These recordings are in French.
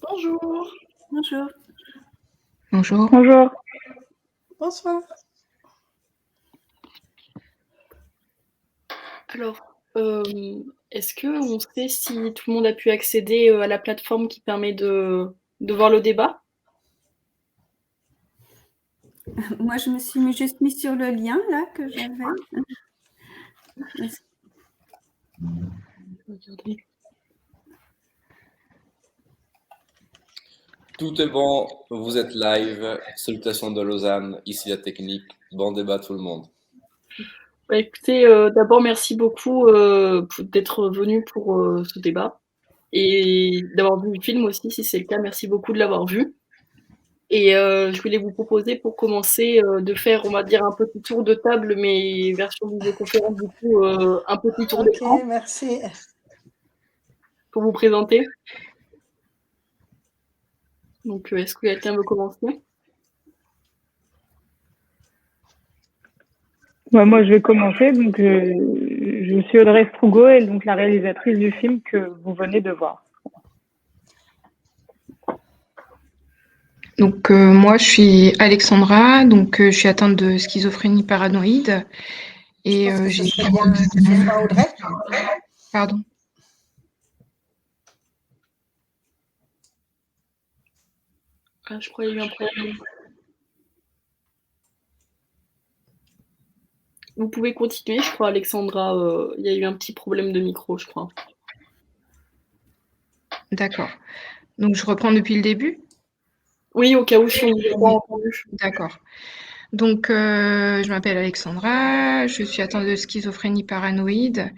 Bonjour. Bonjour. Bonjour. Bonjour. Bonsoir. Alors, est-ce qu'on sait si tout le monde a pu accéder à la plateforme qui permet de voir le débat? Moi, je me suis juste mis sur le lien là que j'avais. Tout est bon, vous êtes live. Salutations de Lausanne, ici la technique. Bon débat tout le monde. Bah, écoutez, d'abord merci beaucoup d'être venu pour ce débat et d'avoir vu le film aussi, si c'est le cas. Merci beaucoup de l'avoir vu. Et je voulais vous proposer pour commencer de faire, on va dire, un petit tour de table, mais version vidéoconférence, du coup, un petit tour d'écran. Ok, merci. Pour vous présenter. Donc, est-ce que quelqu'un veut commencer? Moi, je vais commencer. Donc, je suis Audrey Strugo et donc la réalisatrice du film que vous venez de voir. Donc, moi, je suis Alexandra. Donc, je suis atteinte de schizophrénie paranoïde. Et Je pense que j'ai. ce serait bien que ce soit Audrey. Pardon. Ah, je crois qu'il y a eu un problème. Vous pouvez continuer, je crois, Alexandra. Il y a eu un petit problème de micro, je crois. D'accord. Donc, je reprends depuis le début? Oui, au cas où si on ne vous a pas entendu. D'accord. Donc, je m'appelle Alexandra, je suis atteinte de schizophrénie paranoïde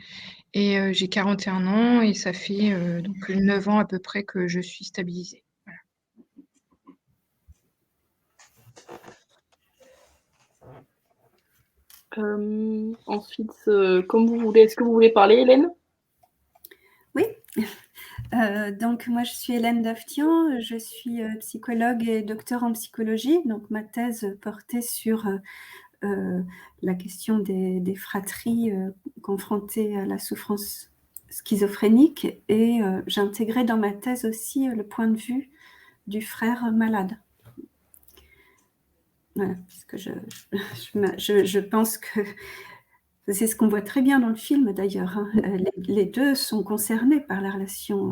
et j'ai 41 ans et ça fait donc 9 ans à peu près que je suis stabilisée. Voilà. Ensuite, comme vous voulez, est-ce que vous voulez parler, Hélène? Oui. Donc, moi, je suis Hélène Daftian, je suis psychologue et docteur en psychologie. Donc, ma thèse portait sur la question des fratries confrontées à la souffrance schizophrénique et j'intégrais dans ma thèse aussi le point de vue du frère malade. Voilà, parce que je pense que c'est ce qu'on voit très bien dans le film d'ailleurs. Hein. Les deux sont concernés par la relation.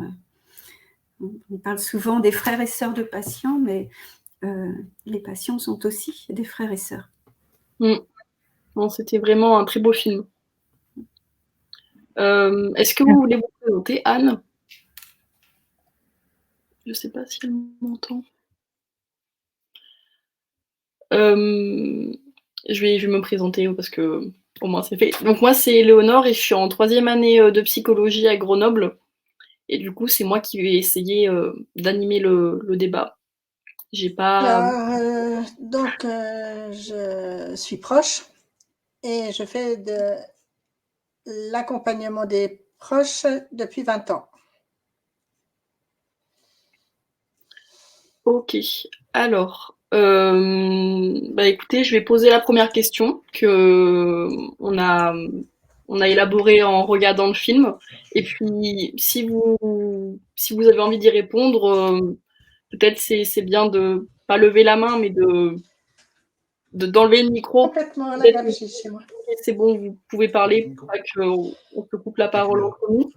On parle souvent des frères et sœurs de patients, mais les patients sont aussi des frères et sœurs. Bon, c'était vraiment un très beau film. Est-ce que vous voulez vous présenter, Anne? Je ne sais pas si elle m'entend. Je vais me présenter parce que au moins c'est fait. Donc moi c'est Léonore et je suis en 3e année de psychologie à Grenoble. Et du coup c'est moi qui vais essayer d'animer le débat. J'ai pas... Alors, donc, je suis proche et je fais de l'accompagnement des proches depuis 20 ans. Ok. Alors, écoutez, je vais poser la première question que on a élaborée en regardant le film. Et puis, si vous avez envie d'y répondre, peut-être c'est bien de pas lever la main, mais d'enlever le micro. Complètement l'anarchie chez moi. C'est bon, vous pouvez parler pour pas qu'on se coupe la parole entre nous.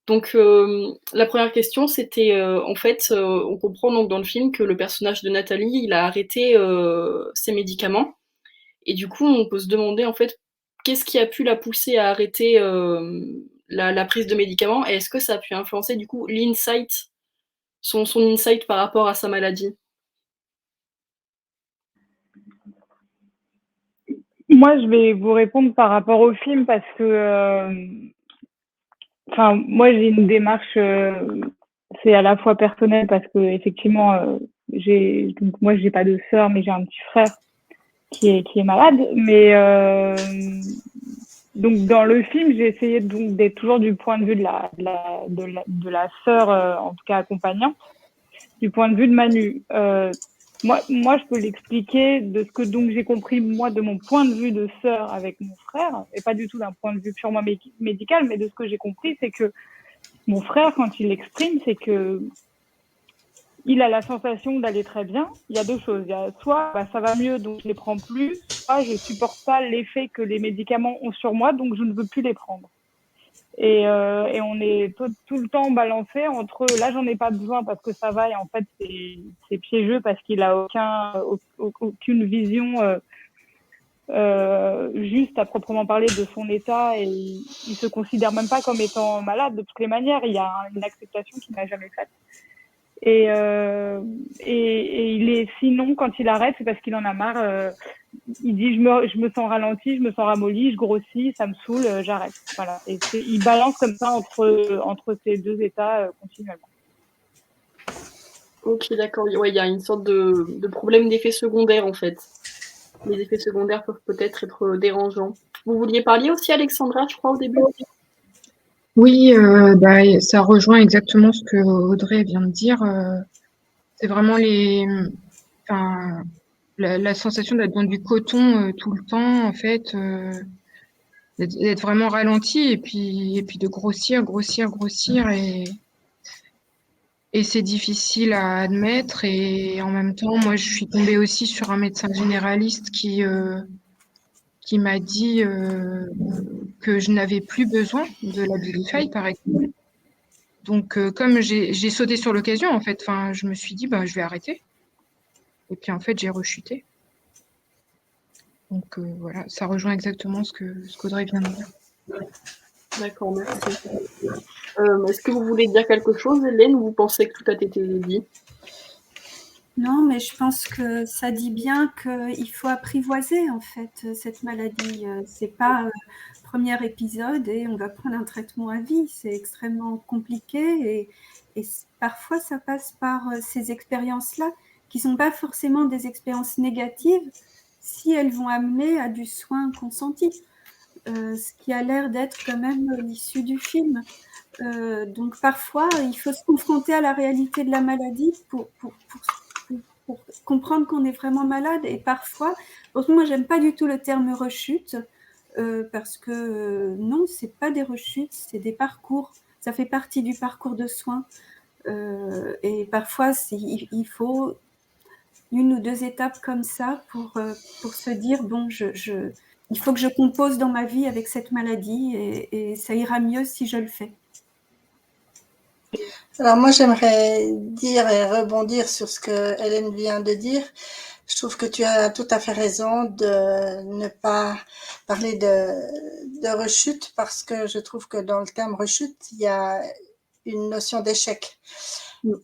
Donc la première question, c'était en fait, on comprend donc dans le film que le personnage de Nathalie, il a arrêté ses médicaments. Et du coup, on peut se demander en fait, qu'est-ce qui a pu la pousser à arrêter la prise de médicaments et est-ce que ça a pu influencer du coup l'insight, son insight par rapport à sa maladie? Moi, je vais vous répondre par rapport au film parce que, moi, j'ai une démarche, c'est à la fois personnel parce que effectivement, moi, j'ai pas de sœur, mais j'ai un petit frère qui est malade. Mais donc dans le film, j'ai essayé donc d'être toujours du point de vue de la sœur, en tout cas accompagnante, du point de vue de Manu. Moi, je peux l'expliquer de ce que donc j'ai compris moi de mon point de vue de sœur avec mon frère, et pas du tout d'un point de vue purement médical, mais de ce que j'ai compris, c'est que mon frère, quand il l'exprime, c'est que il a la sensation d'aller très bien. Il y a deux choses. Il y a soit ça va mieux, donc je les prends plus, soit je supporte pas l'effet que les médicaments ont sur moi, donc je ne veux plus les prendre. Et on est tout le temps balancé entre là j'en ai pas besoin parce que ça va, et en fait c'est piégeux parce qu'il a aucune vision juste à proprement parler de son état, et il se considère même pas comme étant malade de toutes les manières. Il y a une acceptation qu'il n'a jamais faite. Et il est, sinon, quand il arrête, c'est parce qu'il en a marre. Il dit je me sens ralenti, je me sens ramolli, je grossis, ça me saoule, j'arrête. Voilà. Et il balance comme ça entre ces deux états continuellement. Ok, d'accord. Ouais, il y a une sorte de problème d'effet secondaire en fait. Les effets secondaires peuvent peut-être être dérangeants. Vous vouliez parler aussi, Alexandra, je crois, au début? Oui, ça rejoint exactement ce que Audrey vient de dire. C'est vraiment la sensation d'être dans du coton tout le temps, en fait, d'être vraiment ralenti et puis de grossir, et c'est difficile à admettre. Et en même temps, moi, je suis tombée aussi sur un médecin généraliste qui m'a dit que je n'avais plus besoin de la Abilify, par exemple. Donc, comme j'ai sauté sur l'occasion, en fait, je me suis dit, je vais arrêter. Et puis, en fait, j'ai rechuté. Donc, voilà, ça rejoint exactement ce qu'Audrey vient de dire. D'accord, merci. Est-ce que vous voulez dire quelque chose, Hélène, ou vous pensez que tout a été dit? Non, mais je pense que ça dit bien qu'il faut apprivoiser en fait cette maladie. C'est pas premier épisode et on va prendre un traitement à vie. C'est extrêmement compliqué et parfois ça passe par ces expériences-là qui sont pas forcément des expériences négatives si elles vont amener à du soin consenti, ce qui a l'air d'être quand même l'issue du film. Donc parfois, il faut se confronter à la réalité de la maladie pour comprendre qu'on est vraiment malade. Et parfois, moi, j'aime pas du tout le terme rechute, parce que non, c'est pas des rechutes, c'est des parcours. Ça fait partie du parcours de soins. Et parfois, il faut une ou deux étapes comme ça pour se dire, bon, il faut que je compose dans ma vie avec cette maladie et ça ira mieux si je le fais. Alors moi, j'aimerais dire et rebondir sur ce que Hélène vient de dire. Je trouve que tu as tout à fait raison de ne pas parler de rechute, parce que je trouve que dans le terme rechute, il y a une notion d'échec.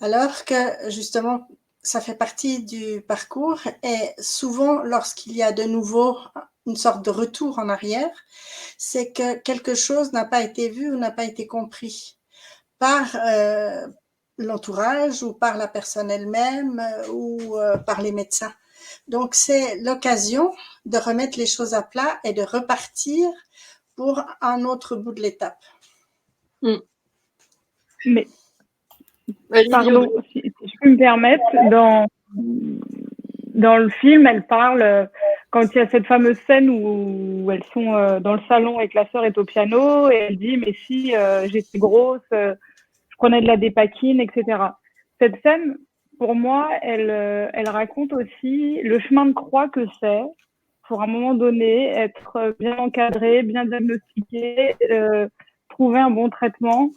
Alors que justement, ça fait partie du parcours, et souvent, lorsqu'il y a de nouveau une sorte de retour en arrière, c'est que quelque chose n'a pas été vu ou n'a pas été compris par l'entourage ou par la personne elle-même ou par les médecins. Donc, c'est l'occasion de remettre les choses à plat et de repartir pour un autre bout de l'étape. Mais, pardon, si je peux me permettre, dans le film, elle parle, quand il y a cette fameuse scène où elles sont dans le salon et que la sœur est au piano, et elle dit, mais si j'étais grosse, je prenais de la dépakine, etc. Cette scène, pour moi, elle raconte aussi le chemin de croix que c'est pour, à un moment donné, être bien encadré, bien diagnostiqué, trouver un bon traitement.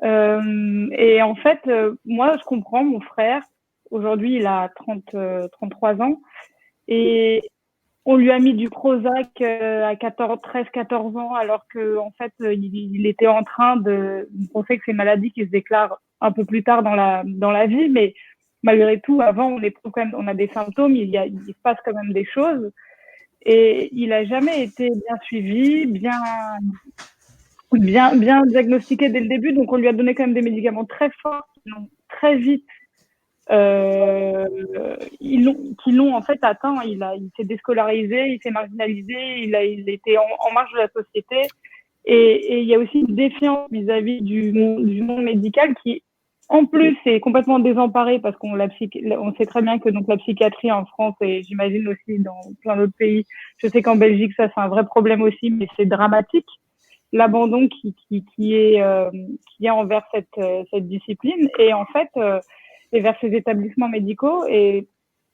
Et en fait, moi, je comprends mon frère. Aujourd'hui, il a 33 ans. Et on lui a mis du Prozac à 13-14 ans, alors que en fait, il était en train de... On sait que c'est une maladie qui se déclare un peu plus tard dans la vie, mais malgré tout, avant, on a des symptômes, il se passe quand même des choses. Et il a jamais été bien suivi, bien diagnostiqué dès le début. Donc, on lui a donné quand même des médicaments très forts, qui l'ont très vite qui l'ont en fait atteint. Il s'est déscolarisé, il s'est marginalisé, il était en marge de la société, et il y a aussi une défiance vis-à-vis du monde médical qui, en plus, est complètement désemparé, parce on sait très bien que donc la psychiatrie en France, et j'imagine aussi dans plein d'autres pays, je sais qu'en Belgique ça c'est un vrai problème aussi, mais c'est dramatique l'abandon qui est envers cette discipline. Et en fait, et vers ces établissements médicaux. Et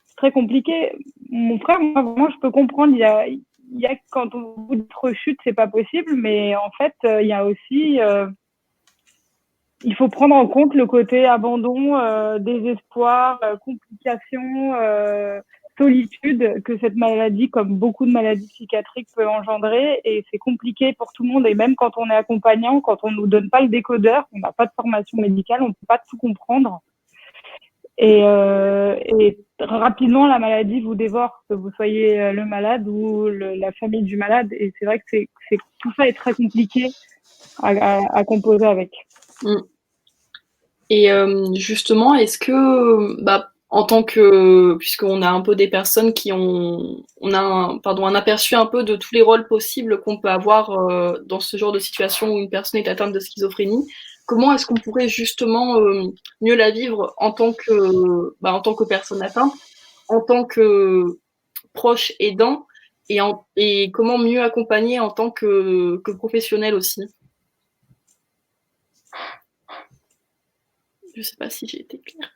c'est très compliqué. Mon frère, moi, vraiment, je peux comprendre. Il y a quand on vous dit rechute, c'est pas possible, mais en fait, il y a aussi, il faut prendre en compte le côté abandon, désespoir, complications, solitude que cette maladie, comme beaucoup de maladies psychiatriques, peut engendrer. Et c'est compliqué pour tout le monde. Et même quand on est accompagnant, quand on nous donne pas le décodeur, on n'a pas de formation médicale, on peut pas tout comprendre. Et rapidement, la maladie vous dévore, que vous soyez le malade ou la famille du malade. Et c'est vrai que tout ça est très compliqué à composer avec. Et justement, est-ce que, en tant que, puisqu'on a un peu des personnes qui on a un aperçu un peu de tous les rôles possibles qu'on peut avoir dans ce genre de situation où une personne est atteinte de schizophrénie, comment est-ce qu'on pourrait justement mieux la vivre en tant que personne atteinte, en tant que proche aidant, et comment mieux accompagner en tant que professionnel aussi? Je ne sais pas si j'ai été claire.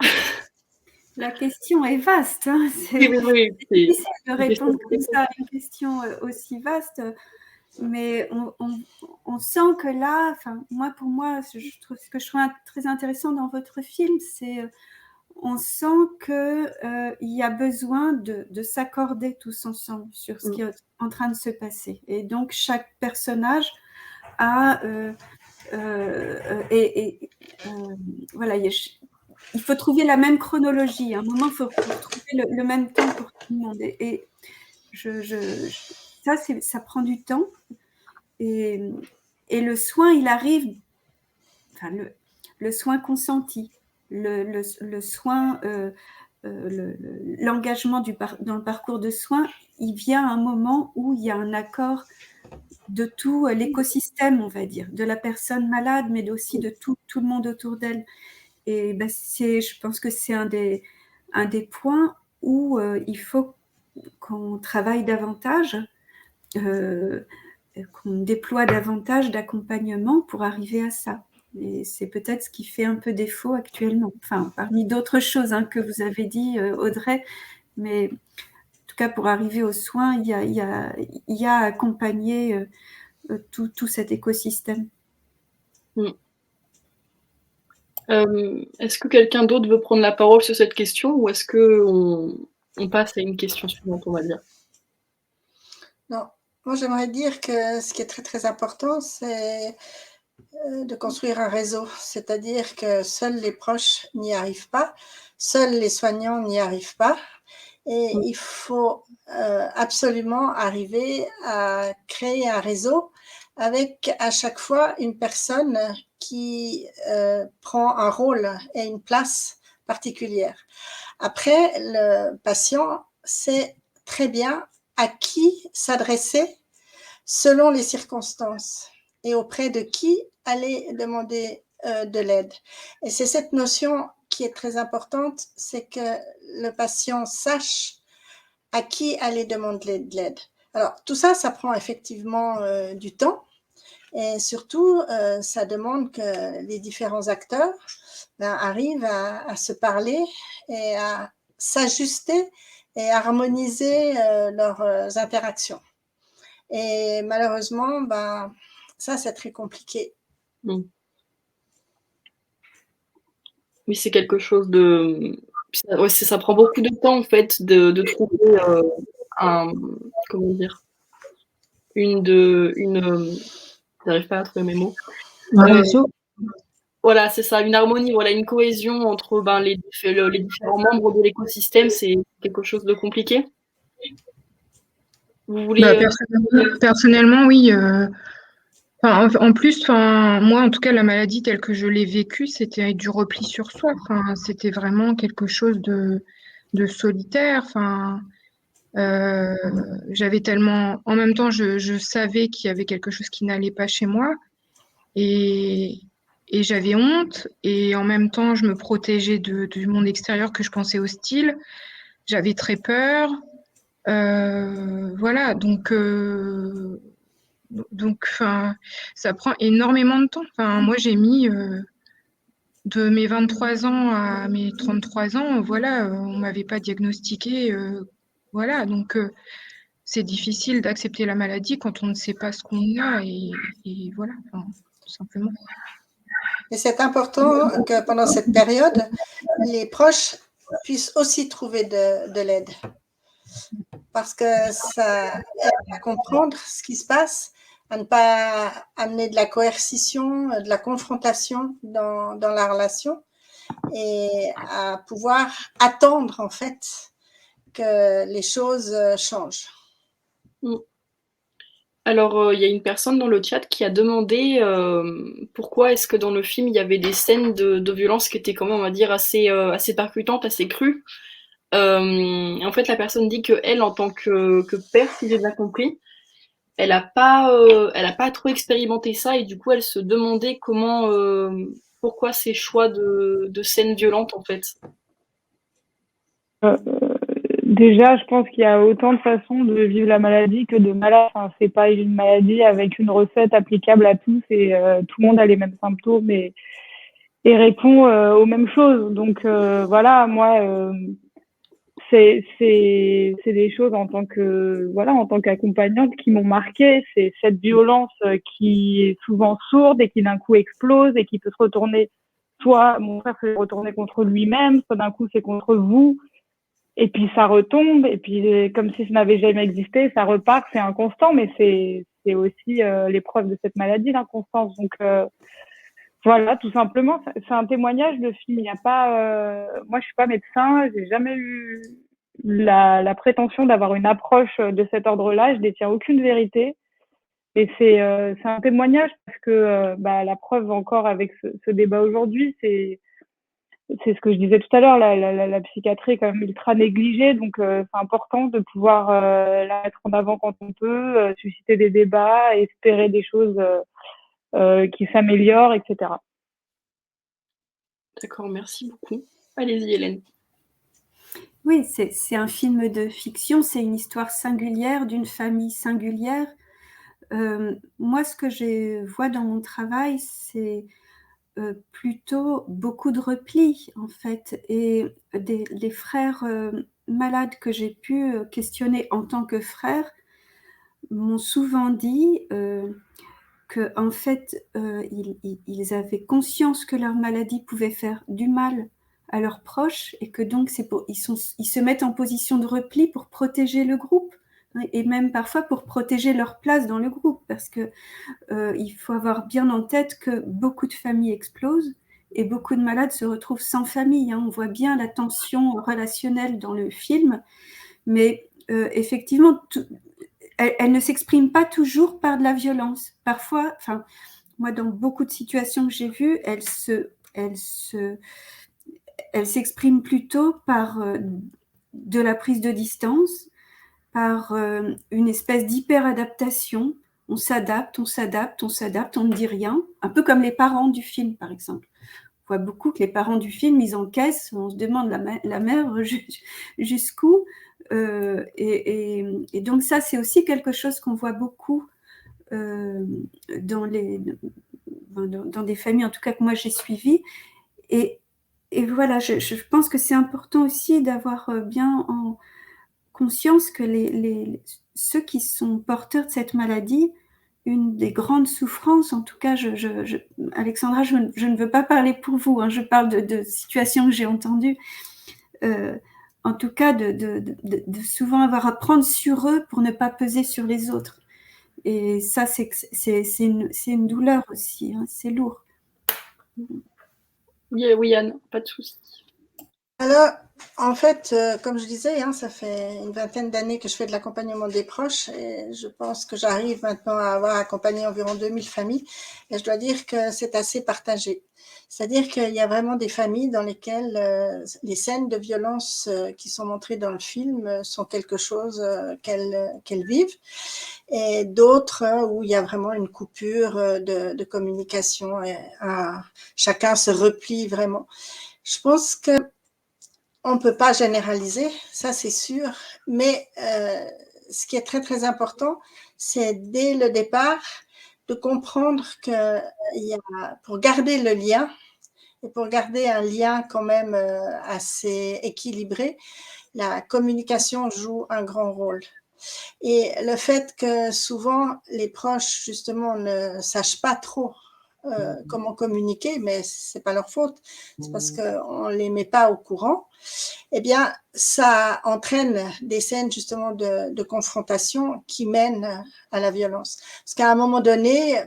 La question est vaste. Hein. C'est difficile de répondre comme ça à une question aussi vaste. Mais on sent que là, pour moi, ce que je trouve très intéressant dans votre film, c'est on sent qu'il y a besoin de s'accorder tous ensemble sur ce qui est en train de se passer. Et donc, chaque personnage a... voilà, il faut trouver la même chronologie. À un moment, il faut trouver le même temps pour tout le monde. Et ça prend du temps. Et le soin, il arrive, le soin consenti, le soin, l'engagement dans le parcours de soins, il vient à un moment où il y a un accord de tout l'écosystème, on va dire, de la personne malade, mais aussi de tout le monde autour d'elle. Et je pense que c'est un des points où il faut qu'on travaille davantage, qu'on déploie davantage d'accompagnement pour arriver à ça. Et c'est peut-être ce qui fait un peu défaut actuellement. Enfin, parmi d'autres choses que vous avez dit, Audrey, mais en tout cas, pour arriver aux soins, il y a à accompagner tout cet écosystème. Est-ce que quelqu'un d'autre veut prendre la parole sur cette question, ou est-ce qu'on passe à une question suivante, on va dire? Non, moi j'aimerais dire que ce qui est très très important, c'est de construire un réseau, c'est-à-dire que seuls les proches n'y arrivent pas, seuls les soignants n'y arrivent pas, et il faut absolument arriver à créer un réseau avec à chaque fois une personne qui prend un rôle et une place particulière. Après, le patient sait très bien à qui s'adresser selon les circonstances et auprès de qui aller demander de l'aide. Et c'est cette notion qui est très importante, c'est que le patient sache à qui aller demander de l'aide. Alors, tout ça, ça prend effectivement du temps, et surtout, ça demande que les différents acteurs arrivent à se parler et à s'ajuster et harmoniser leurs interactions. Et malheureusement, ça, c'est très compliqué. Oui, c'est quelque chose de... ça prend beaucoup de temps, en fait, de trouver comment dire, j'arrive pas à trouver mes mots. Voilà, c'est ça, une harmonie, voilà, une cohésion entre les différents membres de l'écosystème, c'est quelque chose de compliqué. Vous voulez... Personnellement, oui. En plus, moi, en tout cas, la maladie telle que je l'ai vécue, c'était du repli sur soi. C'était vraiment quelque chose de solitaire. J'avais tellement... En même temps, je savais qu'il y avait quelque chose qui n'allait pas chez moi. Et j'avais honte. Et en même temps, je me protégeais du monde extérieur que je pensais hostile. J'avais très peur. Voilà, donc ça prend énormément de temps. Moi, j'ai mis de mes 23 ans à mes 33 ans, voilà, on m'avait pas diagnostiqué, voilà, donc c'est difficile d'accepter la maladie quand on ne sait pas ce qu'on a et voilà, enfin, tout simplement. Et c'est important que pendant cette période, les proches puissent aussi trouver de l'aide. Parce que ça aide à comprendre ce qui se passe, à ne pas amener de la coercition, de la confrontation dans la relation et à pouvoir attendre en fait que les choses changent. Alors, il y a une personne dans le chat qui a demandé pourquoi est-ce que dans le film il y avait des scènes de violence qui étaient quand même, on va dire, assez percutantes, assez crues. En fait, la personne dit que elle, en tant que père, si j'ai bien compris, elle a pas trop expérimenté ça et du coup, elle se demandait pourquoi ces choix de scènes violentes en fait. Déjà, je pense qu'il y a autant de façons de vivre la maladie que de malades. Enfin, c'est pas une maladie avec une recette applicable à tous et tout le monde a les mêmes symptômes et répond aux mêmes choses. Donc voilà, moi, c'est des choses en tant qu'accompagnante qui m'ont marquée. C'est cette violence qui est souvent sourde et qui d'un coup explose et qui peut se retourner. Soit mon frère se retourner contre lui-même, soit d'un coup c'est contre vous. Et puis ça retombe, et puis comme si ça n'avait jamais existé, ça repart, c'est inconstant, mais c'est aussi l'épreuve de cette maladie, l'inconstance. Donc voilà, tout simplement, c'est un témoignage de film. Il n'y a pas, moi je suis pas médecin, j'ai jamais eu la prétention d'avoir une approche de cet ordre-là, je détiens aucune vérité. Et c'est un témoignage parce que la preuve encore avec ce débat aujourd'hui, c'est ce que je disais tout à l'heure, la psychiatrie est quand même ultra négligée, donc c'est important de pouvoir la mettre en avant quand on peut, susciter des débats, espérer des choses qui s'améliorent, etc. D'accord, merci beaucoup. Allez-y, Hélène. Oui, c'est un film de fiction, c'est une histoire singulière d'une famille singulière. Moi, ce que je vois dans mon travail, c'est plutôt beaucoup de repli, en fait. Et les frères malades que j'ai pu questionner en tant que frères m'ont souvent dit que, en fait, ils avaient conscience que leur maladie pouvait faire du mal à leurs proches et que donc ils se mettent en position de repli pour protéger le groupe et même parfois pour protéger leur place dans le groupe parce que il faut avoir bien en tête que beaucoup de familles explosent et beaucoup de malades se retrouvent sans famille. On voit bien la tension relationnelle dans le film, mais effectivement, elle ne s'exprime pas toujours par de la violence. Parfois, moi, dans beaucoup de situations que j'ai vues, elle s'exprime plutôt par de la prise de distance, par une espèce d'hyper-adaptation. On s'adapte, on ne dit rien. Un peu comme les parents du film, par exemple. On voit beaucoup que les parents du film, ils encaissent, on se demande la mère jusqu'où. Et donc ça, c'est aussi quelque chose qu'on voit beaucoup dans des familles, en tout cas que moi j'ai suivies. Et voilà, je pense que c'est important aussi d'avoir bien en conscience que ceux qui sont porteurs de cette maladie, une des grandes souffrances, en tout cas, Alexandra, je ne veux pas parler pour vous, je parle de situations que j'ai entendues, en tout cas, de souvent avoir à prendre sur eux pour ne pas peser sur les autres. Et ça, c'est une douleur aussi, c'est lourd. Oui, Anne, pas de souci. Alors, en fait, comme je disais, ça fait une vingtaine d'années que je fais de l'accompagnement des proches et je pense que j'arrive maintenant à avoir accompagné environ 2000 familles et je dois dire que c'est assez partagé. C'est-à-dire qu'il y a vraiment des familles dans lesquelles les scènes de violence qui sont montrées dans le film sont quelque chose qu'elles vivent et d'autres où il y a vraiment une coupure de communication et chacun se replie vraiment. Je pense que on ne peut pas généraliser, ça c'est sûr, mais ce qui est très très important, c'est dès le départ de comprendre que pour garder le lien, Et pour garder un lien quand même assez équilibré, la communication joue un grand rôle. Et le fait que souvent les proches justement ne sachent pas trop comment communiquer, mais c'est pas leur faute, c'est parce qu'on les met pas au courant. Eh bien, ça entraîne des scènes justement de confrontation qui mènent à la violence. Parce qu'à un moment donné,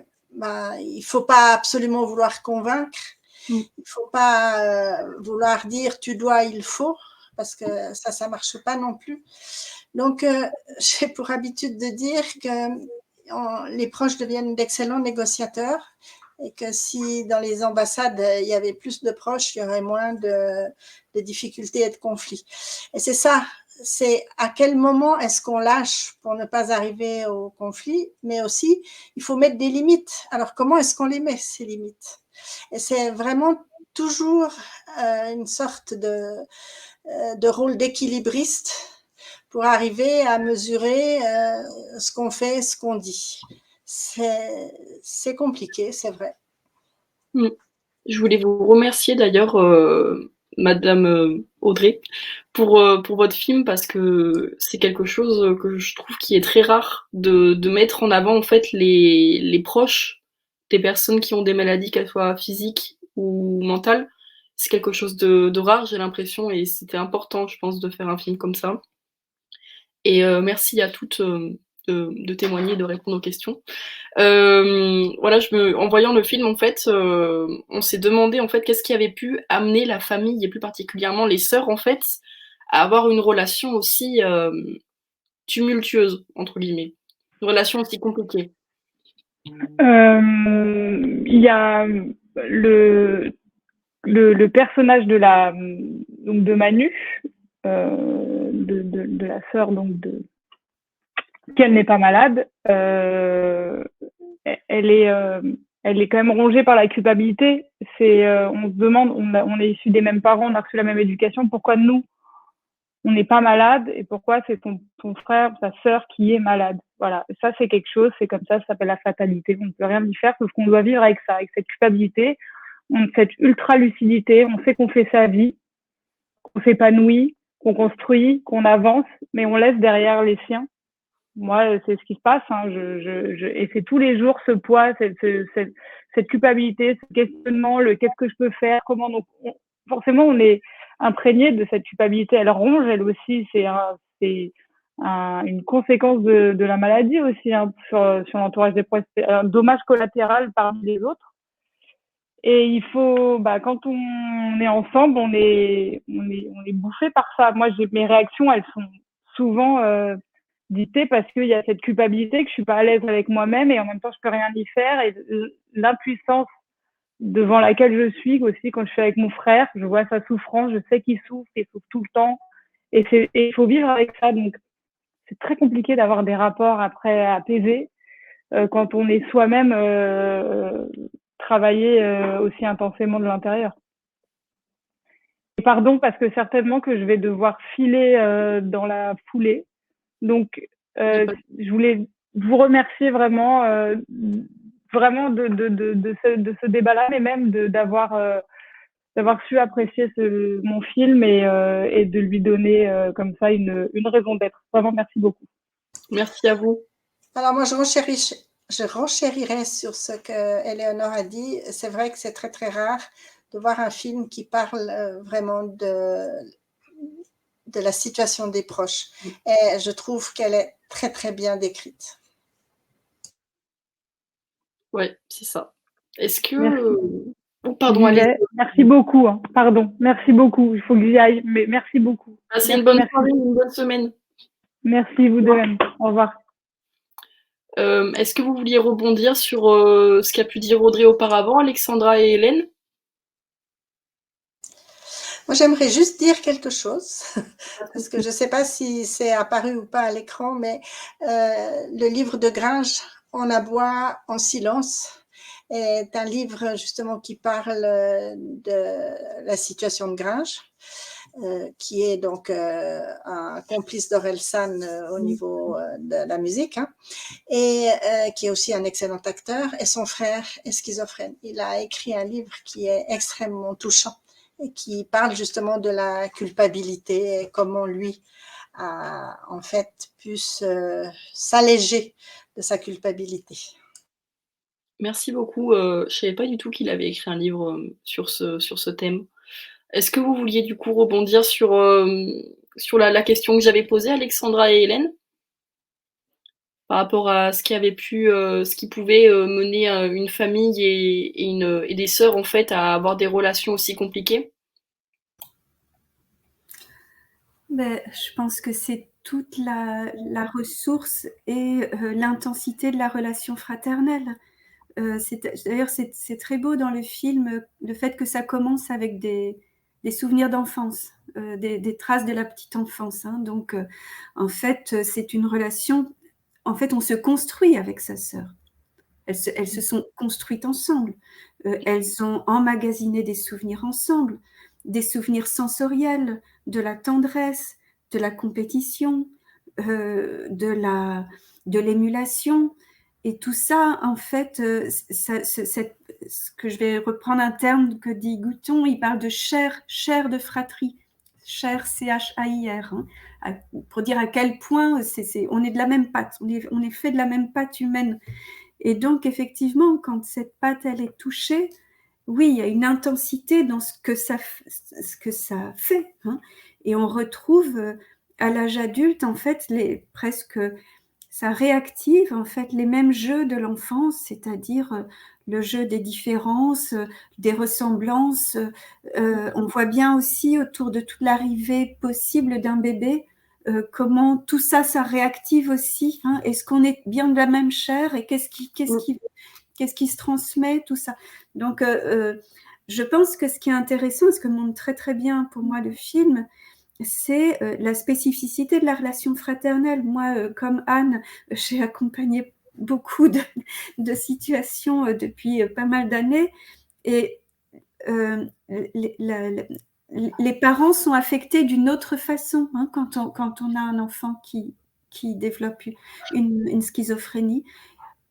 il faut pas absolument vouloir convaincre, il faut pas vouloir dire tu dois, il faut, parce que ça marche pas non plus. Donc, j'ai pour habitude de dire que les proches deviennent d'excellents négociateurs et que si dans les ambassades, il y avait plus de proches, il y aurait moins de difficultés et de conflits. Et c'est ça, c'est à quel moment est-ce qu'on lâche pour ne pas arriver au conflit, mais aussi, il faut mettre des limites. Alors, comment est-ce qu'on les met, ces limites? Et c'est vraiment toujours une sorte de rôle d'équilibriste pour arriver à mesurer ce qu'on fait, ce qu'on dit. C'est compliqué, c'est vrai. Je voulais vous remercier d'ailleurs, Madame Audrey, pour votre film parce que c'est quelque chose que je trouve qui est très rare de mettre en avant en fait les proches des personnes qui ont des maladies, qu'elles soient physiques ou mentales. C'est quelque chose de rare, j'ai l'impression, et c'était important, je pense, de faire un film comme ça. Et merci à toutes de témoigner, de répondre aux questions. Voilà, en voyant le film, en fait, on s'est demandé en fait qu'est-ce qui avait pu amener la famille et plus particulièrement les sœurs en fait à avoir une relation aussi tumultueuse entre guillemets, une relation aussi compliquée. Il y a le personnage de Manu, de la sœur qu'elle n'est pas malade. Elle est quand même rongée par la culpabilité. On se demande, on est issus des mêmes parents, on a reçu la même éducation, pourquoi nous on n'est pas malade et pourquoi c'est ton frère, ta sœur qui est malade. Voilà, ça c'est quelque chose, c'est comme ça s'appelle la fatalité. On ne peut rien y faire, sauf qu'on doit vivre avec ça, avec cette culpabilité, cette ultra lucidité. On sait qu'on fait sa vie, qu'on s'épanouit, qu'on construit, qu'on avance, mais on laisse derrière les siens. Moi, c'est ce qui se passe, hein. Et c'est tous les jours ce poids, cette culpabilité, ce questionnement, le qu'est-ce que je peux faire, comment. Donc, forcément, on est imprégné de cette culpabilité. Elle ronge, elle aussi. C'est une conséquence de la maladie aussi, hein, sur l'entourage des proches. C'est un dommage collatéral parmi les autres. Et il faut, quand on est ensemble, on est bouffé par ça. Moi, mes réactions, elles sont souvent dictée parce qu'il y a cette culpabilité que je suis pas à l'aise avec moi-même et en même temps je peux rien y faire, et l'impuissance devant laquelle je suis aussi quand je suis avec mon frère, je vois sa souffrance, je sais qu'il souffre tout le temps, et il faut vivre avec ça. Donc c'est très compliqué d'avoir des rapports après apaisés quand on est soi-même travaillé aussi intensément de l'intérieur. Et pardon, parce que certainement que je vais devoir filer dans la foulée. Donc, je voulais vous remercier vraiment, vraiment de ce débat-là, mais même d'avoir su apprécier mon film et de lui donner comme ça une raison d'être. Vraiment, merci beaucoup. Merci à vous. Alors moi, je renchérirais sur ce que Éléonore a dit. C'est vrai que c'est très très rare de voir un film qui parle vraiment de la situation des proches. Et je trouve qu'elle est très très bien décrite. Ouais, c'est ça. Est-ce que... Oh, pardon, allez. Merci beaucoup. Hein. Pardon, merci beaucoup. Il faut que j'y aille, mais merci beaucoup. Passez une bonne soirée, une bonne semaine. Merci, vous de même. Au revoir. Est-ce que vous vouliez rebondir sur ce qu'a pu dire Audrey auparavant, Alexandra et Hélène? Moi, j'aimerais juste dire quelque chose, parce que je ne sais pas si c'est apparu ou pas à l'écran, mais le livre de Gringe, On aboie en silence, est un livre justement qui parle de la situation de Gringe. qui est donc un complice d'Orelsan au niveau de la musique, hein, et qui est aussi un excellent acteur, et son frère est schizophrène. Il a écrit un livre qui est extrêmement touchant et qui parle justement de la culpabilité et comment lui a en fait pu s'alléger de sa culpabilité. Merci beaucoup. Je ne savais pas du tout qu'il avait écrit un livre sur ce thème. Est-ce que vous vouliez du coup rebondir sur la question que j'avais posée, Alexandra et Hélène, par rapport à ce qui pouvait mener une famille et des sœurs en fait à avoir des relations aussi compliquées? Ben, je pense que c'est toute la ressource et l'intensité de la relation fraternelle. D'ailleurs, c'est très beau dans le film, le fait que ça commence avec des souvenirs d'enfance, des traces de la petite enfance, hein. Donc, en fait, c'est une relation. En fait, on se construit avec sa sœur. Elles se sont construites ensemble. Elles ont emmagasiné des souvenirs ensemble, des souvenirs sensoriels, de la tendresse, de la compétition, de l'émulation. Et tout ça, en fait, ce que je vais reprendre un terme que dit Gouton, il parle de chair de fratrie, chair, C-H-A-I-R, hein, pour dire à quel point on est de la même pâte, on est fait de la même pâte humaine. Et donc, effectivement, quand cette pâte, elle est touchée, oui, il y a une intensité dans ce que ça fait, hein. Et on retrouve à l'âge adulte, en fait, ça réactive en fait les mêmes jeux de l'enfance, c'est-à-dire le jeu des différences, des ressemblances. On voit bien aussi autour de toute l'arrivée possible d'un bébé, comment tout ça, ça réactive aussi, hein. Est-ce qu'on est bien de la même chair et qu'est-ce qui se transmet, tout ça. Donc, je pense que ce qui est intéressant, ce que montre très très bien pour moi le film, c'est la spécificité de la relation fraternelle. Moi, comme Anne, j'ai accompagné beaucoup de situations depuis pas mal d'années, et les parents sont affectés d'une autre façon, hein, quand on a un enfant qui développe une schizophrénie.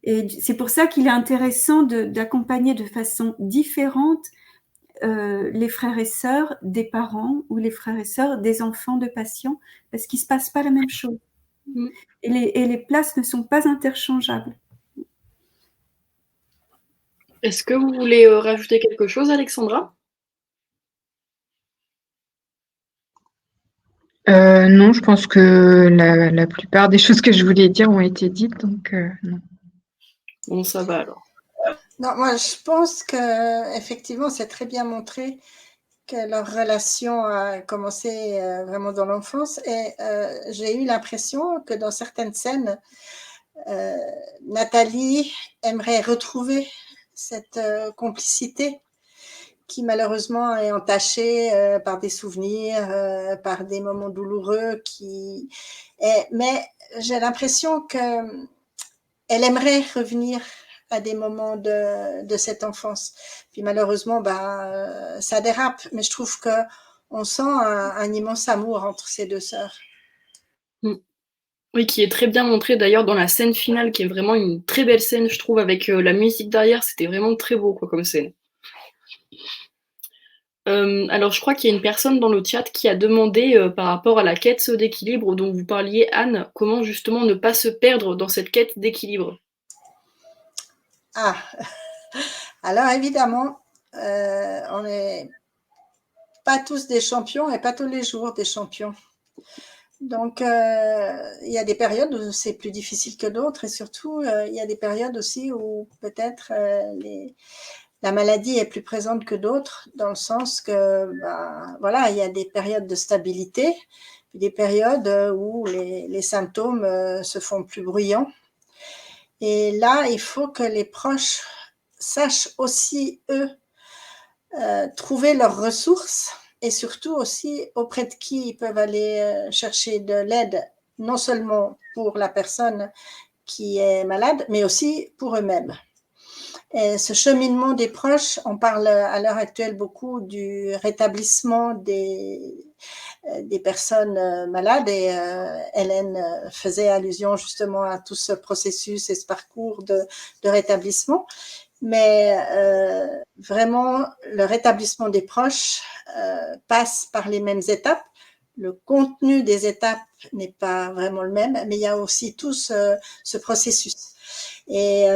Et c'est pour ça qu'il est intéressant d'accompagner de façon différente les frères et sœurs des parents ou les frères et sœurs des enfants de patients, parce qu'il ne se passe pas la même chose. Et les places ne sont pas interchangeables. Est-ce que vous voulez rajouter quelque chose, Alexandra? Non, je pense que la plupart des choses que je voulais dire ont été dites, donc non. Bon, ça va alors. Non, moi, je pense que effectivement, c'est très bien montré que leur relation a commencé vraiment dans l'enfance, et j'ai eu l'impression que dans certaines scènes, Nathalie aimerait retrouver cette complicité qui malheureusement est entachée par des souvenirs, par des moments douloureux. Mais j'ai l'impression qu'elle aimerait revenir à des moments de cette enfance. Puis malheureusement, ça dérape, mais je trouve qu'on sent un immense amour entre ces deux sœurs. Oui, qui est très bien montré d'ailleurs dans la scène finale, qui est vraiment une très belle scène, je trouve, avec la musique derrière. C'était vraiment très beau, quoi, comme scène. Alors, je crois qu'il y a une personne dans le chat qui a demandé par rapport à la quête d'équilibre dont vous parliez, Anne, comment justement ne pas se perdre dans cette quête d'équilibre. Ah, alors évidemment, on n'est pas tous des champions et pas tous les jours des champions. Donc, il y a des périodes où c'est plus difficile que d'autres, et surtout, il y a des périodes aussi où peut-être la maladie est plus présente que d'autres, dans le sens que, voilà, il y a des périodes de stabilité, puis des périodes où les symptômes se font plus bruyants. Et là, il faut que les proches sachent aussi, eux, trouver leurs ressources, et surtout aussi auprès de qui ils peuvent aller chercher de l'aide, non seulement pour la personne qui est malade, mais aussi pour eux-mêmes. Et ce cheminement des proches, on parle à l'heure actuelle beaucoup du rétablissement des personnes malades et Hélène faisait allusion justement à tout ce processus et ce parcours de rétablissement. Mais vraiment, le rétablissement des proches passe par les mêmes étapes. Le contenu des étapes n'est pas vraiment le même, mais il y a aussi tout ce processus. Et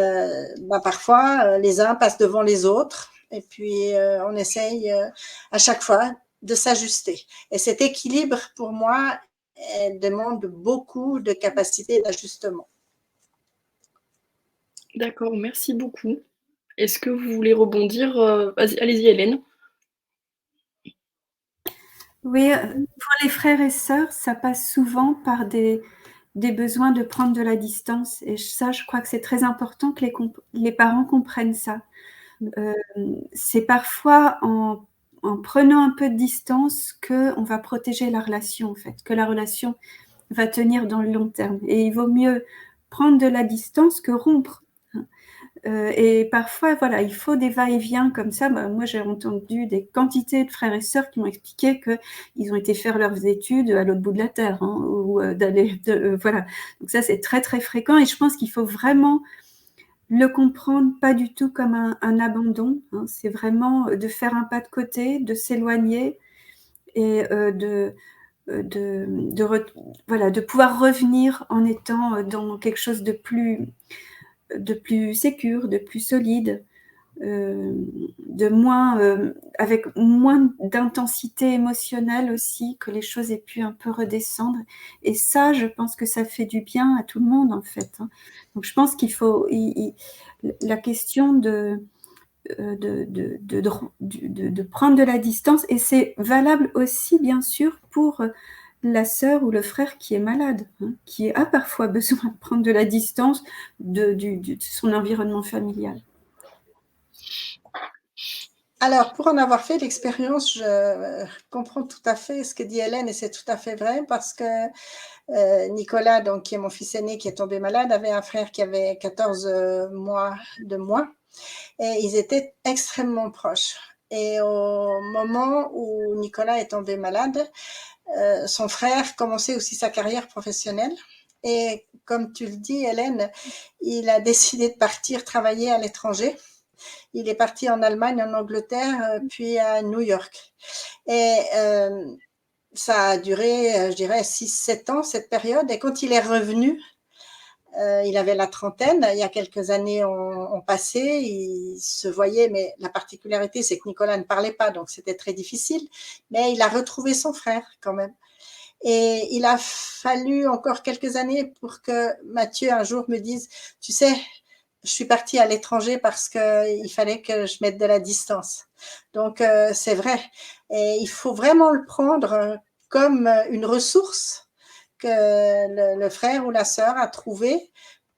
parfois, les uns passent devant les autres, et puis on essaye à chaque fois de s'ajuster. Et cet équilibre, pour moi, demande beaucoup de capacité d'ajustement. D'accord, merci beaucoup. Est-ce que vous voulez rebondir? Allez-y, Hélène. Oui, pour les frères et sœurs, ça passe souvent par des besoins de prendre de la distance. Et ça, je crois que c'est très important que les parents comprennent ça. C'est parfois en prenant un peu de distance qu'on va protéger la relation, en fait, que la relation va tenir dans le long terme. Et il vaut mieux prendre de la distance que rompre. Et parfois, voilà, il faut des va-et-vient comme ça. Moi, j'ai entendu des quantités de frères et sœurs qui m'ont expliqué qu'ils ont été faire leurs études à l'autre bout de la terre, hein, ou voilà. Donc ça, c'est très, très fréquent. Et je pense qu'il faut vraiment le comprendre pas du tout comme un abandon. Hein. C'est vraiment de faire un pas de côté, de s'éloigner et voilà, de pouvoir revenir en étant dans quelque chose de plus sécure, de plus solide, avec moins d'intensité émotionnelle aussi, que les choses aient pu un peu redescendre. Et ça, je pense que ça fait du bien à tout le monde, en fait. Hein. Donc, je pense qu'il faut... la question de prendre de la distance, et c'est valable aussi, bien sûr, pour la sœur ou le frère qui est malade, hein, qui a parfois besoin de prendre de la distance de son environnement familial. Alors, pour en avoir fait l'expérience, je comprends tout à fait ce que dit Hélène et c'est tout à fait vrai parce que Nicolas, donc, qui est mon fils aîné, qui est tombé malade, avait un frère qui avait 14 mois de moins et ils étaient extrêmement proches. Et au moment où Nicolas est tombé malade, son frère commençait aussi sa carrière professionnelle. Et comme tu le dis, Hélène, il a décidé de partir travailler à l'étranger. Il est parti en Allemagne, en Angleterre, puis à New York. Et ça a duré, je dirais, 6-7 ans, cette période. Et quand il est revenu, il avait la trentaine. Il y a quelques années ont passé. Il se voyait, mais la particularité, c'est que Nicolas ne parlait pas, donc c'était très difficile. Mais il a retrouvé son frère quand même. Et il a fallu encore quelques années pour que Mathieu un jour me dise, tu sais, je suis partie à l'étranger parce qu'il fallait que je mette de la distance. Donc, c'est vrai. Et il faut vraiment le prendre comme une ressource que le frère ou la sœur a trouvée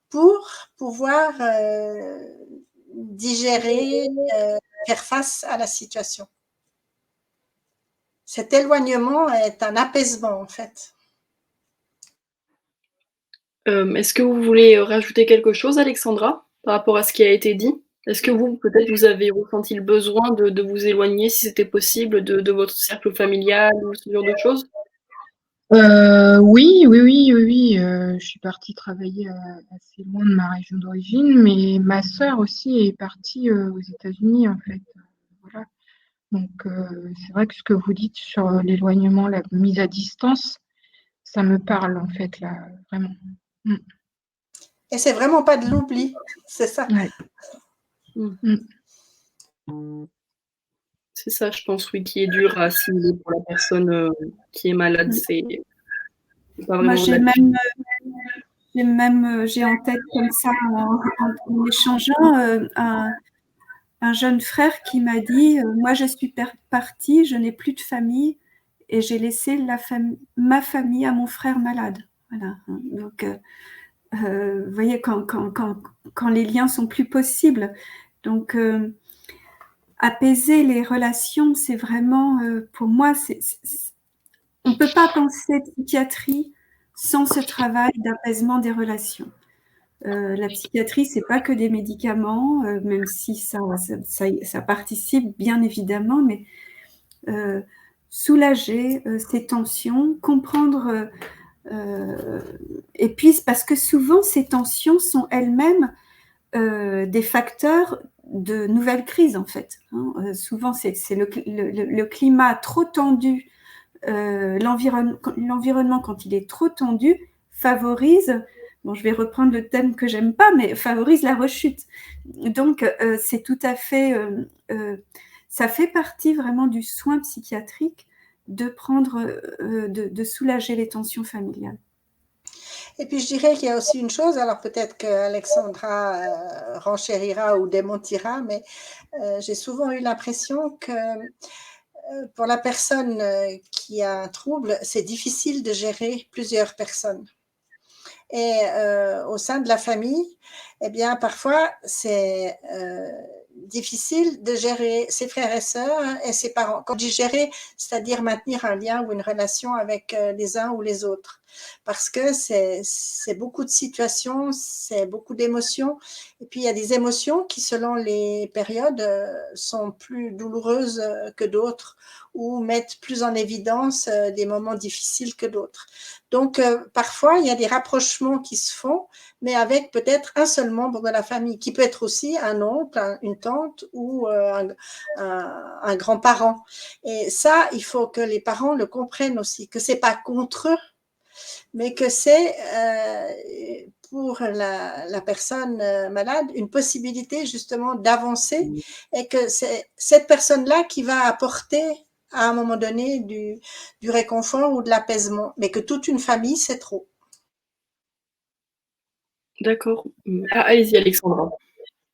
pour pouvoir digérer, faire face à la situation. Cet éloignement est un apaisement, en fait. Est-ce que vous voulez rajouter quelque chose, Alexandra, par rapport à ce qui a été dit? Est-ce que vous, peut-être, vous avez ressenti le besoin de vous éloigner, si c'était possible, de votre cercle familial ou ce genre de choses? Oui. Je suis partie travailler assez loin de ma région d'origine, mais ma sœur aussi est partie aux États-Unis, en fait. Voilà. Donc, c'est vrai que ce que vous dites sur l'éloignement, la mise à distance, ça me parle, en fait, là, vraiment. Et c'est vraiment pas de l'oubli, c'est ça. Ouais. C'est ça, je pense, oui, qui est dur à assimiler pour la personne qui est malade. C'est pas vraiment. Moi, j'ai en tête comme ça, en échangeant, un jeune frère qui m'a dit moi, je suis partie, je n'ai plus de famille et j'ai laissé ma famille à mon frère malade. Voilà. Donc, vous voyez, quand les liens sont plus possibles. Donc, apaiser les relations, c'est vraiment, pour moi, on ne peut pas penser de psychiatrie sans ce travail d'apaisement des relations. La psychiatrie, c'est pas que des médicaments, même si ça participe bien évidemment, mais soulager ces tensions, comprendre, et puis parce que souvent ces tensions sont elles-mêmes des facteurs de nouvelles crises en fait. Souvent c'est le climat trop tendu, l'environnement quand il est trop tendu favorise, bon je vais reprendre le thème que j'aime pas, mais favorise la rechute. Donc c'est tout à fait, ça fait partie vraiment du soin psychiatrique de prendre, de soulager les tensions familiales. Et puis je dirais qu'il y a aussi une chose, alors peut-être qu'Alexandra renchérira ou démentira, mais j'ai souvent eu l'impression que pour la personne qui a un trouble, c'est difficile de gérer plusieurs personnes. Et au sein de la famille, eh bien, parfois, c'est difficile de gérer ses frères et sœurs et ses parents. Quand je dis gérer, c'est-à-dire maintenir un lien ou une relation avec les uns ou les autres. Parce que c'est beaucoup de situations, c'est beaucoup d'émotions. Et puis, il y a des émotions qui, selon les périodes, sont plus douloureuses que d'autres ou mettent plus en évidence des moments difficiles que d'autres. Donc, parfois, il y a des rapprochements qui se font, mais avec peut-être un seul membre de la famille, qui peut être aussi un oncle, une tante ou un grand-parent. Et ça, il faut que les parents le comprennent aussi, que c'est pas contre eux, mais que c'est pour la personne malade une possibilité justement d'avancer et que c'est cette personne-là qui va apporter à un moment donné du réconfort ou de l'apaisement, mais que toute une famille, c'est trop. D'accord. Ah, allez-y, Alexandra.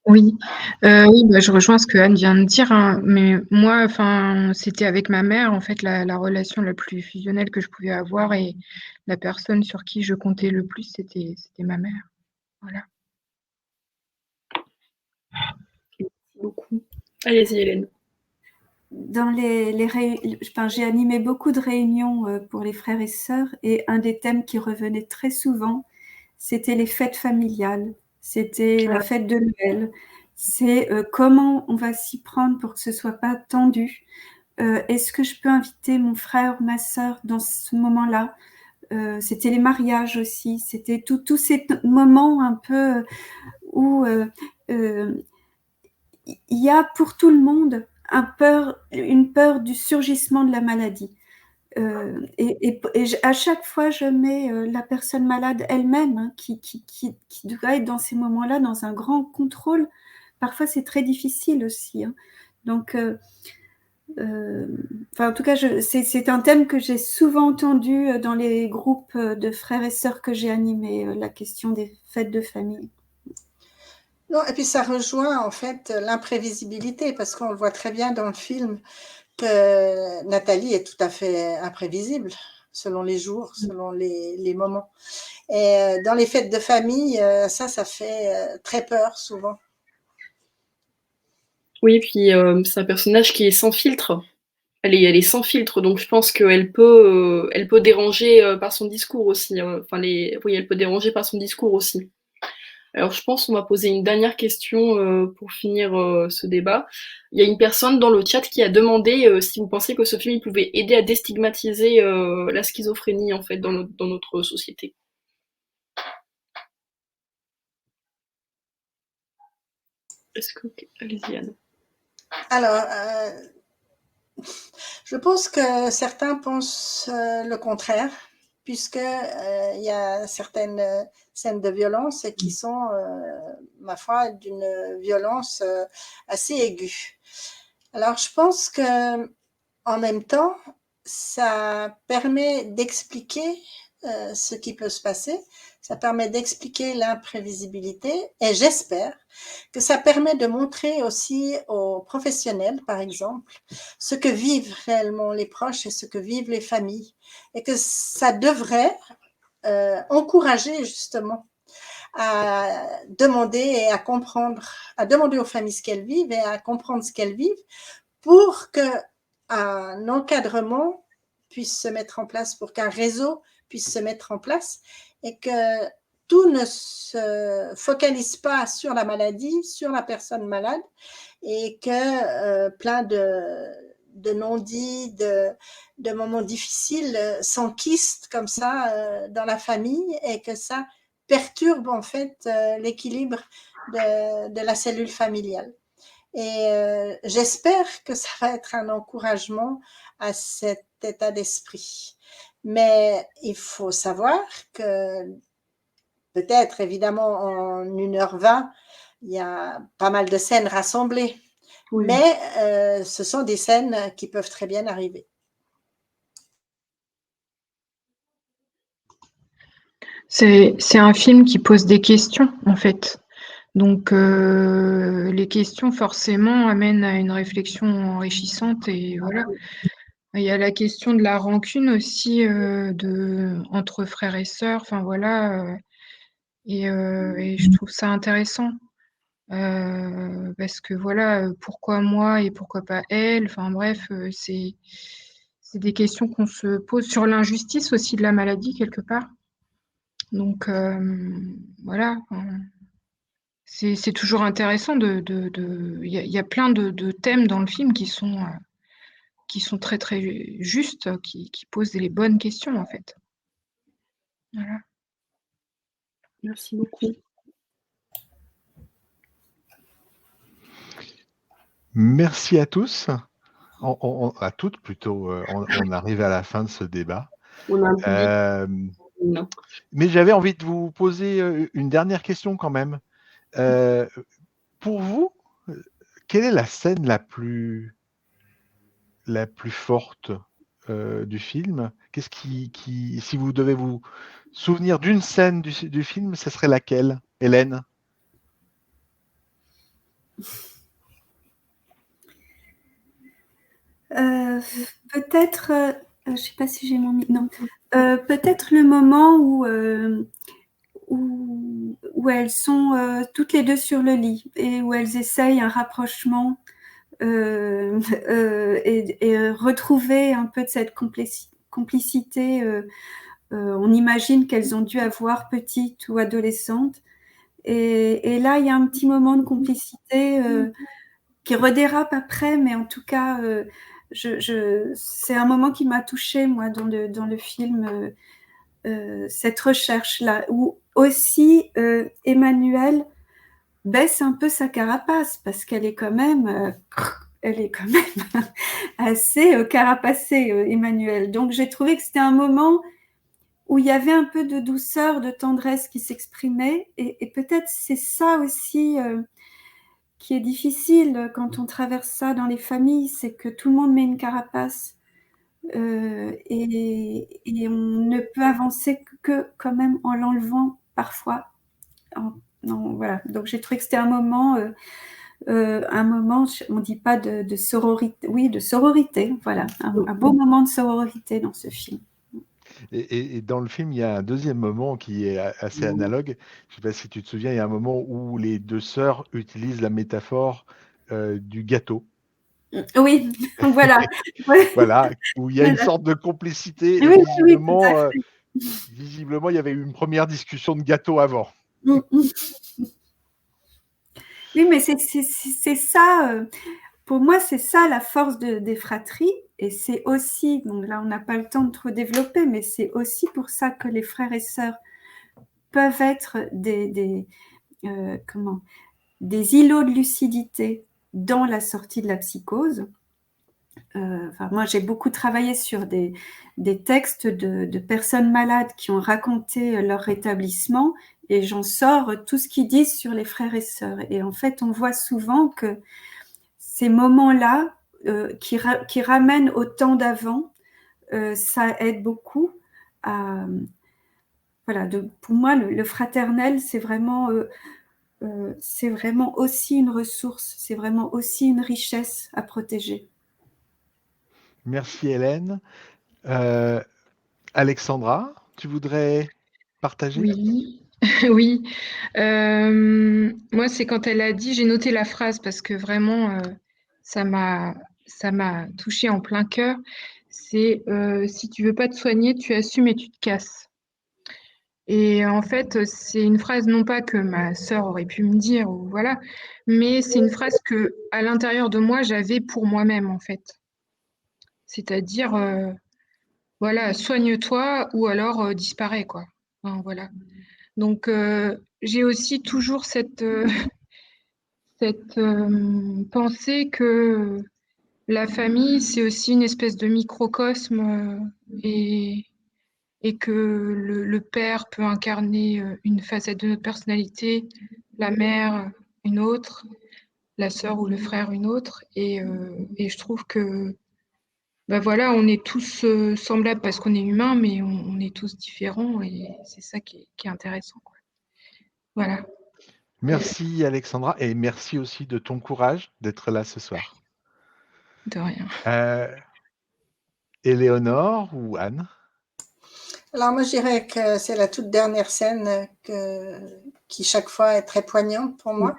Oui, oui, bah, je rejoins ce que Anne vient de dire, hein, mais moi, enfin, c'était avec ma mère, en fait, la relation la plus fusionnelle que je pouvais avoir et la personne sur qui je comptais le plus, c'était ma mère. Voilà. Merci beaucoup. Allez-y, Hélène. Dans j'ai animé beaucoup de réunions pour les frères et sœurs, et un des thèmes qui revenait très souvent, c'était les fêtes familiales, c'était la fête de Noël. C'est comment on va s'y prendre pour que ce soit pas tendu. Est-ce que je peux inviter mon frère ou ma sœur dans ce moment-là? C'était les mariages aussi, c'était tous ces moments un peu où il y a pour tout le monde une peur du surgissement de la maladie. Et à chaque fois, je mets la personne malade elle-même, hein, qui doit être dans ces moments-là, dans un grand contrôle. Parfois, c'est très difficile aussi. Hein. Donc, en tout cas, c'est un thème que j'ai souvent entendu dans les groupes de frères et sœurs que j'ai animés, la question des fêtes de famille. Non, et puis ça rejoint en fait l'imprévisibilité, parce qu'on le voit très bien dans le film que Nathalie est tout à fait imprévisible selon les jours, selon les moments. Et dans les fêtes de famille, ça fait très peur souvent. Oui, puis c'est un personnage qui est sans filtre. Elle est sans filtre, donc je pense qu'elle peut déranger par son discours aussi. Oui, elle peut déranger par son discours aussi. Alors, je pense qu'on va poser une dernière question pour finir ce débat. Il y a une personne dans le chat qui a demandé si vous pensez que ce film il pouvait aider à déstigmatiser la schizophrénie en fait dans notre société. Est-ce que allez-y Anne. Alors, je pense que certains pensent le contraire, puisque il y a certaines scènes de violence qui sont, ma foi, d'une violence assez aiguë. Alors, je pense que en même temps, ça permet d'expliquer ce qui peut se passer, ça permet d'expliquer l'imprévisibilité, et j'espère que ça permet de montrer aussi aux professionnels, par exemple, ce que vivent réellement les proches et ce que vivent les familles, et que ça devrait encourager justement à demander et à comprendre, à demander aux familles ce qu'elles vivent et à comprendre ce qu'elles vivent pour qu'un encadrement puisse se mettre en place, pour qu'un réseau puisse se mettre en place et que tout ne se focalise pas sur la maladie, sur la personne malade, et que plein de non-dits, de moments difficiles s'enquistent comme ça dans la famille, et que ça perturbe en fait l'équilibre de la cellule familiale. Et j'espère que ça va être un encouragement à cet état d'esprit. Mais il faut savoir que peut-être, évidemment, en 1h20, il y a pas mal de scènes rassemblées. Oui. Mais ce sont des scènes qui peuvent très bien arriver. C'est un film qui pose des questions, en fait. Donc, les questions, forcément, amènent à une réflexion enrichissante. Et voilà. Il y a la question de la rancune aussi entre frères et sœurs. Enfin, voilà. Et je trouve ça intéressant. Parce que voilà, pourquoi moi et pourquoi pas elle? Enfin bref, c'est des questions qu'on se pose sur l'injustice aussi de la maladie quelque part. Donc voilà, c'est toujours intéressant il y a plein de thèmes dans le film qui sont très très justes, qui posent les bonnes questions en fait. Voilà. Merci beaucoup. Merci à tous, à toutes plutôt. On arrive à la fin de ce débat. On a un public. Non. Mais j'avais envie de vous poser une dernière question quand même. Pour vous, quelle est la scène la plus forte du film? Qu'est-ce qui, si vous devez vous souvenir d'une scène du film, ce serait laquelle, Hélène? Peut-être, je ne sais pas si j'ai mon non. Peut-être le moment où elles sont toutes les deux sur le lit et où elles essayent un rapprochement et retrouver un peu de cette complicité. On imagine qu'elles ont dû avoir petites ou adolescentes. Et là, il y a un petit moment de complicité qui redérape après, mais en tout cas, c'est un moment qui m'a touchée, moi, dans le film, cette recherche-là, où aussi Emmanuelle baisse un peu sa carapace, parce qu'elle est quand même, assez carapacée, Emmanuelle. Donc j'ai trouvé que c'était un moment où il y avait un peu de douceur, de tendresse qui s'exprimait, et peut-être c'est ça aussi qui est difficile quand on traverse ça dans les familles, c'est que tout le monde met une carapace et on ne peut avancer que quand même en l'enlevant parfois. Non, voilà. Donc j'ai trouvé que c'était un moment, on ne dit pas de sororité, oui, de sororité, voilà, un beau moment de sororité dans ce film. Et dans le film, il y a un deuxième moment qui est assez analogue. Je ne sais pas si tu te souviens, il y a un moment où les deux sœurs utilisent la métaphore du gâteau. Oui, voilà. Voilà, où il y a une sorte de complicité. Et Oui, visiblement, il y avait eu une première discussion de gâteau avant. Oui, mais c'est ça, pour moi, c'est ça la force des fratries. Et c'est aussi, donc là, on n'a pas le temps de trop développer, mais c'est aussi pour ça que les frères et sœurs peuvent être des îlots de lucidité dans la sortie de la psychose. Moi, j'ai beaucoup travaillé sur des textes de personnes malades qui ont raconté leur rétablissement, et j'en sors tout ce qu'ils disent sur les frères et sœurs. Et en fait, on voit souvent que ces moments-là, qui ramènent au temps d'avant, ça aide beaucoup à... Voilà, pour moi, le fraternel, c'est vraiment aussi une ressource, c'est vraiment aussi une richesse à protéger. Merci Hélène. Alexandra, tu voudrais partager? Oui, oui. Moi, c'est quand elle a dit, j'ai noté la phrase parce que vraiment, ça m'a touchée en plein cœur. C'est si tu veux pas te soigner, tu assumes et tu te casses. Et en fait, c'est une phrase non pas que ma sœur aurait pu me dire, ou voilà, mais c'est une phrase que à l'intérieur de moi, j'avais pour moi-même, en fait. C'est-à-dire, voilà, soigne-toi ou alors disparais, quoi. Enfin, voilà. Donc, j'ai aussi toujours cette pensée que la famille, c'est aussi une espèce de microcosme et que le père peut incarner une facette de notre personnalité, la mère une autre, la sœur ou le frère une autre. Et je trouve que bah voilà, on est tous semblables parce qu'on est humains, mais on est tous différents et c'est ça qui est intéressant, quoi. Voilà, Merci Alexandra et merci aussi de ton courage d'être là ce soir. de rien. Éléonore ou Anne? Alors moi, je dirais que c'est la toute dernière scène qui chaque fois est très poignante pour moi.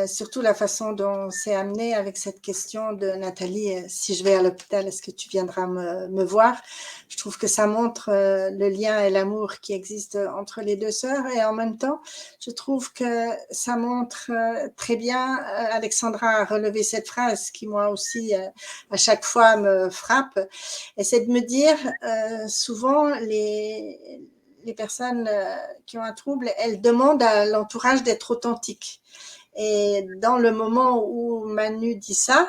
Surtout la façon dont c'est amené avec cette question de Nathalie, si je vais à l'hôpital, est-ce que tu viendras me voir? Je trouve que ça montre le lien et l'amour qui existe entre les deux sœurs et en même temps, je trouve que ça montre très bien, Alexandra a relevé cette phrase qui moi aussi à chaque fois me frappe, et c'est de me dire souvent les personnes qui ont un trouble, elles demandent à l'entourage d'être authentiques. Et dans le moment où Manu dit ça,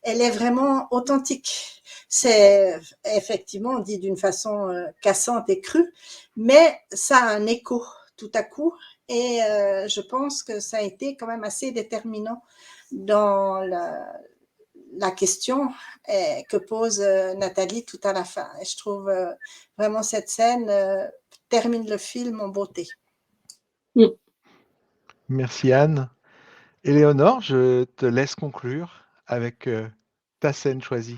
elle est vraiment authentique. C'est effectivement dit d'une façon cassante et crue, mais ça a un écho tout à coup. Et je pense que ça a été quand même assez déterminant dans la question que pose Nathalie tout à la fin. Et je trouve vraiment cette scène termine le film en beauté. Merci Anne. Éléonore, je te laisse conclure avec ta scène choisie.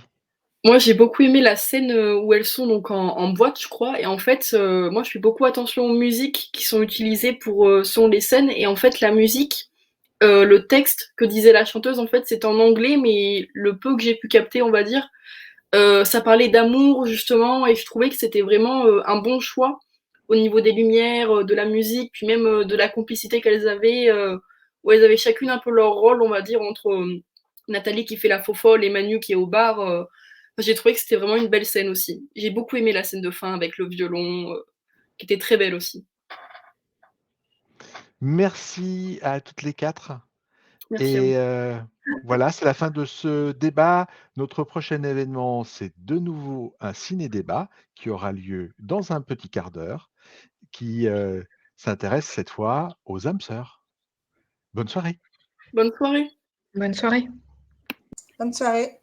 Moi, j'ai beaucoup aimé la scène où elles sont donc en boîte, je crois. Et en fait, moi, je fais beaucoup attention aux musiques qui sont utilisées pour selon les scènes. Et en fait, la musique, le texte que disait la chanteuse, en fait, c'est en anglais, mais le peu que j'ai pu capter, on va dire, ça parlait d'amour justement. Et je trouvais que c'était vraiment un bon choix au niveau des lumières, de la musique, puis même de la complicité qu'elles avaient, où elles avaient chacune un peu leur rôle, on va dire, entre Nathalie qui fait la faux folle et Manu qui est au bar. J'ai trouvé que c'était vraiment une belle scène aussi. J'ai beaucoup aimé la scène de fin avec le violon, qui était très belle aussi. Merci à toutes les quatre. Merci à vous. Et voilà, c'est la fin de ce débat. Notre prochain événement, c'est de nouveau un ciné-débat qui aura lieu dans un petit quart d'heure, qui s'intéresse cette fois aux âmes sœurs. Bonne soirée. Bonne soirée. Bonne soirée. Bonne soirée.